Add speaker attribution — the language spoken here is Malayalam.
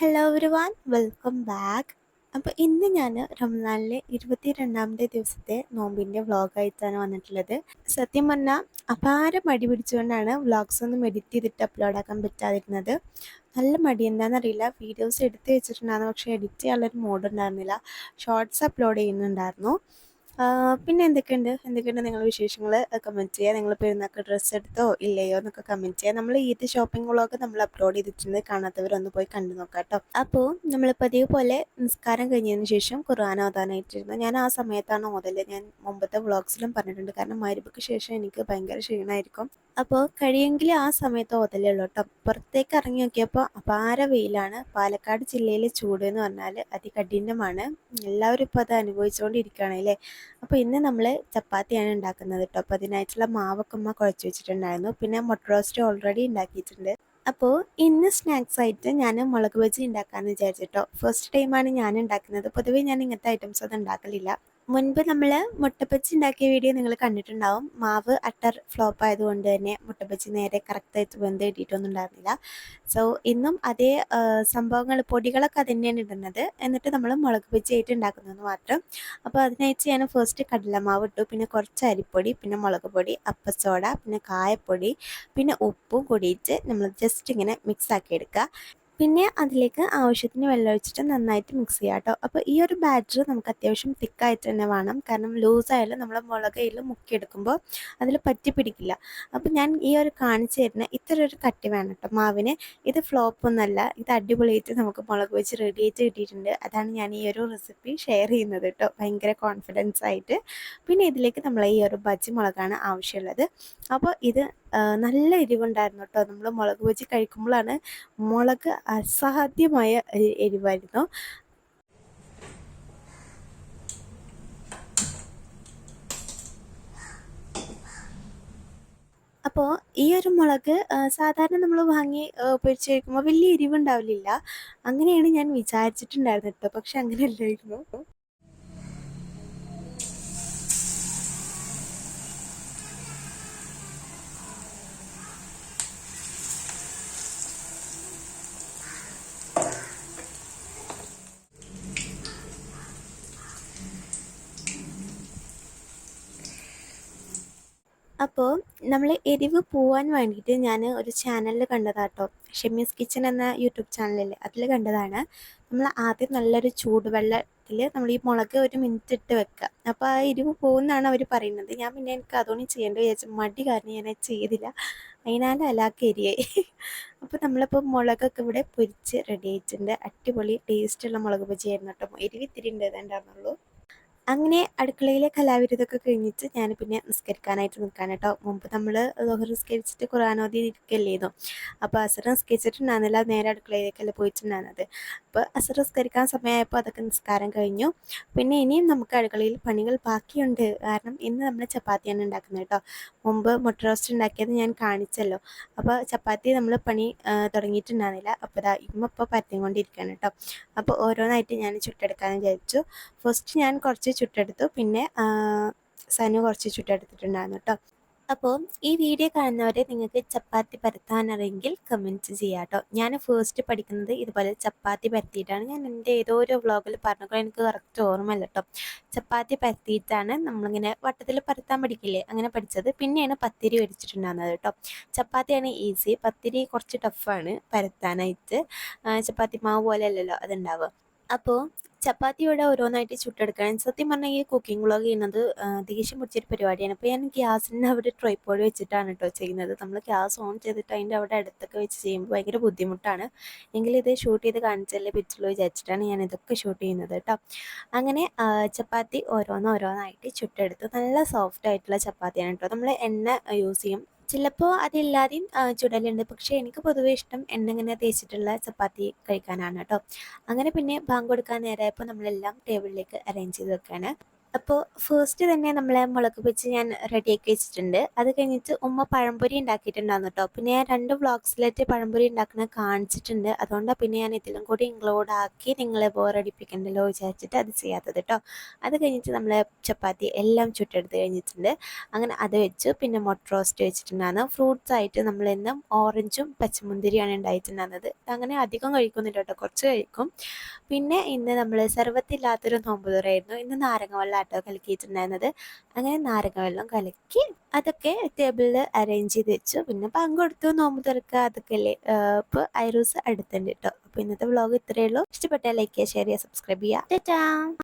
Speaker 1: Hello every one welcome back. അപ്പോൾ ഇന്ന് ഞാൻ റംസാനിലെ 22ാമത്തെ ദിവസത്തെ നോമ്പിൻ്റെ വ്ളോഗായിട്ടാണ് വന്നിട്ടുള്ളത്. സത്യം പറഞ്ഞാൽ അപാര മടി പിടിച്ചുകൊണ്ടാണ് വ്ളോഗ്സ് ഒന്നും എഡിറ്റ് ചെയ്തിട്ട് അപ്ലോഡ് ആക്കാൻ പറ്റാതിരുന്നത്. നല്ല മടി എന്താണെന്നറിയില്ല. വീഡിയോസ് എടുത്ത് വെച്ചിട്ടുണ്ടായിരുന്നു, പക്ഷേ എഡിറ്റ് ചെയ്യാനുള്ളൊരു മോഡ് ഉണ്ടായിരുന്നില്ല. ഷോർട്സ് അപ്ലോഡ് ചെയ്യുന്നുണ്ടായിരുന്നു. പിന്നെ എന്തൊക്കെയുണ്ട് നിങ്ങളുടെ വിശേഷങ്ങൾ കമൻറ്റ് ചെയ്യുക. നിങ്ങൾ പെരുന്നാൾക്ക് ഡ്രസ്സ് എടുത്തോ ഇല്ലയോ എന്നൊക്കെ കമൻറ്റ് ചെയ്യുക. നമ്മൾ ഈദ് ഷോപ്പിംഗ് വ്ളോഗ് നമ്മൾ അപ്ലോഡ് ചെയ്തിട്ടുണ്ട്, കാണാത്തവരൊന്ന് പോയി കണ്ടു നോക്കാം കേട്ടോ. അപ്പോൾ നമ്മൾ പതിവ് പോലെ നിസ്കാരം കഴിഞ്ഞതിന് ശേഷം ഖുർആൻ ഓതാനായിട്ടിരുന്നു. ഞാൻ ആ സമയത്താണ് ഓതല്. ഞാൻ മുമ്പത്തെ വ്ളോഗ്സിലും പറഞ്ഞിട്ടുണ്ട്, കാരണം മഗ്‌രിബിക്ക് ശേഷം എനിക്ക് ഭയങ്കര ക്ഷീണമായിരിക്കും. അപ്പോൾ കഴിയുമെങ്കിൽ ആ സമയത്ത് ഓതലുള്ളൂ കേട്ടോ. പുറത്തേക്ക് ഇറങ്ങി നോക്കിയപ്പോൾ അപാര വെയിലാണ്. പാലക്കാട് ജില്ലയിലെ ചൂട് എന്ന് പറഞ്ഞാൽ അതികഠിനമാണ്. എല്ലാവരും ഇപ്പോൾ അത് അനുഭവിച്ചുകൊണ്ടിരിക്കുകയാണ് അല്ലേ. അപ്പോൾ ഇന്ന് നമ്മൾ ചപ്പാത്തിയാണ് ഉണ്ടാക്കുന്നത് കേട്ടോ. അപ്പോൾ അതിനായിട്ടുള്ള മാവൊക്കെ ഉമ്മ കുഴച്ച് വെച്ചിട്ടുണ്ടായിരുന്നു. പിന്നെ മുട്ട റോസ്റ്റ് ഓൾറെഡി ഉണ്ടാക്കിയിട്ടുണ്ട്. അപ്പോൾ ഇന്ന് സ്നാക്സ് ആയിട്ട് ഞാൻ മുളക് ബജി ഉണ്ടാക്കാമെന്ന് വിചാരിച്ചിട്ടോ. ഫസ്റ്റ് ടൈമാണ് ഞാൻ ഉണ്ടാക്കുന്നത്. പൊതുവേ ഞാൻ ഇങ്ങനത്തെ ഐറ്റംസ് ഒന്നും ഉണ്ടാക്കലില്ല. മുൻപ് നമ്മൾ മുട്ടബജി ഉണ്ടാക്കിയ വീഡിയോ നിങ്ങൾ കണ്ടിട്ടുണ്ടാവും. മാവ് അട്ടർ ഫ്ലോപ്പ് ആയതുകൊണ്ട് തന്നെ മുട്ടബജി നേരെ കറക്റ്റായിട്ട് വെന്ത് കിട്ടിയിട്ടൊന്നും ഉണ്ടായിരുന്നില്ല. സോ ഇന്നും അതേ സംഭവങ്ങൾ, പൊടികളൊക്കെ അത് തന്നെയാണ് ഇടുന്നത്. എന്നിട്ട് നമ്മൾ മുളക് ബജി ആയിട്ട് ഉണ്ടാക്കുന്നതെന്ന് മാത്രം. അപ്പോൾ അതിനായിട്ട് ഞാൻ ഫസ്റ്റ് കടലമാവ് ഇട്ടു, പിന്നെ കുറച്ച് അരിപ്പൊടി, പിന്നെ മുളക് പൊടി, അപ്പസോഡ, പിന്നെ കായപ്പൊടി, പിന്നെ ഉപ്പും കൂടിയിട്ട് നമ്മൾ ജസ്റ്റ് ഇങ്ങനെ മിക്സ് ആക്കി എടുക്കുക. പിന്നെ അതിലേക്ക് ആവശ്യത്തിന് വെള്ളം ഒഴിച്ചിട്ട് നന്നായിട്ട് മിക്സ് ചെയ്യാം കേട്ടോ. അപ്പോൾ ഈ ഒരു ബാറ്റർ നമുക്ക് അത്യാവശ്യം തിക്കായിട്ട് തന്നെ വേണം, കാരണം ലൂസായാലും നമ്മൾ മുളകയിൽ മുക്കിയെടുക്കുമ്പോൾ അതിൽ പറ്റി പിടിക്കില്ല. അപ്പോൾ ഞാൻ ഈ ഒരു കാണിച്ചു തരുന്ന ഇത്ര ഒരു കട്ടി വേണം കേട്ടോ മാവിന്. ഇത് ഫ്ലോപ്പ് ഒന്നല്ല, ഇത് അടിപൊളിയായിട്ട് നമുക്ക് മുളക് വെച്ച് റെഡി ആയിട്ട് കിട്ടിയിട്ടുണ്ട്. അതാണ് ഞാൻ ഈ ഒരു റെസിപ്പി ഷെയർ ചെയ്യുന്നത് കേട്ടോ, ഭയങ്കര കോൺഫിഡൻസ് ആയിട്ട്. പിന്നെ ഇതിലേക്ക് നമ്മൾ ഈ ഒരു ബജി മുളകാണ് ആവശ്യമുള്ളത്. അപ്പോൾ ഇത് നല്ല എരിവുണ്ടായിരുന്നു കേട്ടോ. നമ്മൾ മുളക് ബജി കഴിക്കുമ്പോഴാണ് മുളക് അസാധ്യമായ എരിവായിരുന്നു. അപ്പോൾ ഈ ഒരു മുളക് സാധാരണ നമ്മൾ വാങ്ങി പൊരിച്ച് കഴിക്കുമ്പോൾ വലിയ എരിവുണ്ടാവില്ല. അങ്ങനെയാണ് ഞാൻ വിചാരിച്ചിട്ടുണ്ടായിരുന്നത് കേട്ടോ, പക്ഷെ അങ്ങനെയല്ലായിരുന്നു. അപ്പോൾ നമ്മൾ എരിവ് പോവാൻ വേണ്ടിയിട്ട് ഞാൻ ഒരു ചാനലിൽ കണ്ടതാട്ടോ. ഷെമീസ് കിച്ചൺ എന്ന യൂട്യൂബ് ചാനലിൽ അതിൽ കണ്ടതാണ്. നമ്മൾ ആദ്യം നല്ലൊരു ചൂടുവെള്ളത്തിൽ നമ്മൾ ഈ മുളക് ഒരു മിനിറ്റ് ഇട്ട് വെക്കുക. അപ്പോൾ ആ എരിവ് പോകുമെന്നാണ് അവർ പറയുന്നത്. ഞാൻ പിന്നെ എനിക്ക് അതുകൊണ്ട് ചെയ്യേണ്ടത് വിചാരിച്ചു, മടി കാരണം ഞാനത് ചെയ്തില്ല. അതിനാലും അലാക്ക് എരിയായി. അപ്പോൾ നമ്മളിപ്പോൾ മുളകൊക്കെ ഇവിടെ പൊരിച്ച് റെഡി ആയിട്ടുണ്ട്. അടിപൊളി ടേസ്റ്റുള്ള മുളക് ബജി ആയിരുന്നു കേട്ടോ. എരിവ് ഇത്തിരി ഉണ്ടായിരുന്നുള്ളൂ. അങ്ങനെ അടുക്കളയിലെ കലാവിരുതൊക്കെ കഴിഞ്ഞിട്ട് ഞാൻ പിന്നെ നിസ്കരിക്കാനായിട്ട് നിൽക്കാൻ കേട്ടോ. മുമ്പ് നമ്മൾ ളുഹർ നിസ്കരിച്ചിട്ട് ഖുർആൻ ഓതി ഇരിക്കല്ലേന്നു. അപ്പോൾ അസർ നിസ്കരിച്ചിട്ടുണ്ടായിരുന്നില്ല, നേരെ അടുക്കളയിലേക്കല്ല പോയിട്ടുണ്ടായിരുന്നത്. അപ്പോൾ അസർ നിസ്കരിക്കാൻ സമയമായപ്പോൾ അതൊക്കെ നിസ്കാരം കഴിഞ്ഞു. പിന്നെ ഇനിയും നമുക്ക് അടുക്കളയിൽ പണികൾ ബാക്കിയുണ്ട്, കാരണം ഇന്ന് നമ്മൾ ചപ്പാത്തിയാണ് ഉണ്ടാക്കുന്നത് കേട്ടോ. മുമ്പ് മുട്ട റോസ്റ്റ് ഉണ്ടാക്കിയത് ഞാൻ കാണിച്ചല്ലോ. അപ്പോൾ ചപ്പാത്തി നമ്മൾ പണി തുടങ്ങിയിട്ടുണ്ടായിരുന്നില്ല. അപ്പോൾ ഇപ്പോൾ പരത്തിക്കൊണ്ടിരിക്കുകയാണ് കേട്ടോ. അപ്പോൾ ഓരോന്നായിട്ട് ഞാൻ ചുട്ടെടുക്കാമെന്ന് വിചാരിച്ചു. ഫസ്റ്റ് ഞാൻ കുറച്ച് ചുട്ടെടുത്തു, പിന്നെ സനു കുറച്ച് ചുട്ടെടുത്തിട്ടുണ്ടായിരുന്നു കേട്ടോ. അപ്പോൾ ഈ വീഡിയോ കാണുന്നവരെ നിങ്ങൾക്ക് ചപ്പാത്തി പരത്താനറിയെങ്കിൽ കമൻറ്റ് ചെയ്യാം കേട്ടോ. ഞാൻ ഫസ്റ്റ് പഠിക്കുന്നത് ഇതുപോലെ ചപ്പാത്തി പരത്തിയിട്ടാണ്. ഞാൻ എൻ്റെ ഏതോ ഒരു വ്ളോഗിൽ പറഞ്ഞപ്പോൾ എനിക്ക് കറക്റ്റ് ഓർമ്മയില്ല കേട്ടോ. ചപ്പാത്തി പരത്തിയിട്ടാണ് നമ്മളിങ്ങനെ വട്ടത്തിൽ പരത്താൻ പഠിക്കില്ലേ, അങ്ങനെ പഠിച്ചത്. പിന്നെയാണ് പത്തിരി മേടിച്ചിട്ടുണ്ടാകുന്നത് കേട്ടോ. ചപ്പാത്തിയാണ് ഈസി, പത്തിരി കുറച്ച് ടഫാണ് പരത്താനായിട്ട്. ചപ്പാത്തി മാവ് പോലെ അല്ലല്ലോ അതുണ്ടാവുക. അപ്പോൾ ചപ്പാത്തി ഇവിടെ ഓരോന്നായിട്ട് ചുട്ടെടുക്കാൻ, സത്യം പറഞ്ഞാൽ ഈ കുക്കിംഗ് വ്ളോഗ് ചെയ്യുന്നത് ദേഷ്യം പിടിച്ചൊരു പരിപാടിയാണ്. അപ്പോൾ ഞാൻ ഗ്യാസിൻ്റെ അവിടെ ട്രൈപോഡ് വെച്ചിട്ടാണ് കേട്ടോ ചെയ്യുന്നത്. നമ്മൾ ഗ്യാസ് ഓൺ ചെയ്തിട്ട് അതിൻ്റെ അവിടെ അടുത്തൊക്കെ വെച്ച് ചെയ്യുമ്പോൾ ഭയങ്കര ബുദ്ധിമുട്ടാണ്. എങ്കിലും ഇത് ഷൂട്ട് ചെയ്ത് കാണിച്ചല്ലേ പറ്റുള്ളൂ വിചാരിച്ചിട്ടാണ് ഞാൻ ഇതൊക്കെ ഷൂട്ട് ചെയ്യുന്നത് കേട്ടോ. അങ്ങനെ ചപ്പാത്തി ഓരോന്നായിട്ട് ചുട്ടെടുത്ത് നല്ല സോഫ്റ്റ് ആയിട്ടുള്ള ചപ്പാത്തിയാണ് കേട്ടോ. നമ്മൾ എണ്ണ യൂസ് ചെയ്യും. ചിലപ്പോൾ അതില്ലാതെയും ചുടലുണ്ട്, പക്ഷേ എനിക്ക് പൊതുവേ ഇഷ്ടം എണ്ണ ഇങ്ങനെ തേച്ചിട്ടുള്ള ചപ്പാത്തി കഴിക്കാനാണ് കേട്ടോ. അങ്ങനെ പിന്നെ ബാങ്ക് കൊടുക്കാൻ നേരമായപ്പോൾ നമ്മളെല്ലാം ടേബിളിലേക്ക് അറേഞ്ച് ചെയ്ത് വെക്കുകയാണ്. അപ്പോൾ ഫസ്റ്റ് തന്നെ നമ്മളെ മുളക് ബജി ഞാൻ റെഡിയാക്കി വെച്ചിട്ടുണ്ട്. അത് കഴിഞ്ഞിട്ട് ഉമ്മ പഴംപൊരി ഉണ്ടാക്കിയിട്ടുണ്ടായിരുന്നു കേട്ടോ. പിന്നെ ഞാൻ 2 വ്ളോഗ്സിലായിട്ട് പഴംപൊരി ഉണ്ടാക്കുന്നത് കാണിച്ചിട്ടുണ്ട്. അതുകൊണ്ടാണ് പിന്നെ ഞാൻ ഇതിലും കൂടി ഇൻക്ലൂഡ് ആക്കി നിങ്ങളെ ബോറടിപ്പിക്കണ്ടല്ലോ വിചാരിച്ചിട്ട് അത് ചെയ്യാത്തത് കേട്ടോ. അത് കഴിഞ്ഞിട്ട് നമ്മൾ ചപ്പാത്തി എല്ലാം ചുട്ടെടുത്ത് കഴിഞ്ഞിട്ടുണ്ട്. അങ്ങനെ അത് വെച്ചു. പിന്നെ മുട്ട റോസ്റ്റ് വെച്ചിട്ടുണ്ടായിരുന്നു. ഫ്രൂട്ട്സ് ആയിട്ട് നമ്മളിന്നും ഓറഞ്ചും പച്ചമുന്തിരിയാണ് ഉണ്ടായിട്ടുണ്ടായിരുന്നത്. അങ്ങനെ അധികം കഴിക്കുന്നില്ല കേട്ടോ, കുറച്ച് കഴിക്കും. പിന്നെ ഇന്ന് നമ്മൾ സർവത്തില്ലാത്തൊരു നോമ്പ് തുറയായിരുന്നു. ഇന്ന് നാരങ്ങ വെള്ളാട്ടോ കലക്കിയിട്ടുണ്ടായിരുന്നത്. അങ്ങനെ നാരങ്ങ വെള്ളം കലക്കി അതൊക്കെ ടേബിളിൽ അറേഞ്ച് ചെയ്ത് വെച്ചു. പിന്നെ പങ്കെടുത്തു, നോമ്പ് തുറക്കുക അതൊക്കെ അല്ലേ. ഇപ്പോൾ ഐറൂസ് അടുത്തുണ്ട് കേട്ടോ. അപ്പോൾ ഇന്നത്തെ വ്ളോഗ് ഇത്രയേ ഉള്ളൂ. ഇഷ്ടപ്പെട്ടാൽ ലൈക്ക് ചെയ്യുക, ഷെയർ ചെയ്യുക, സബ്സ്ക്രൈബ് ചെയ്യുക. ടാറ്റാ.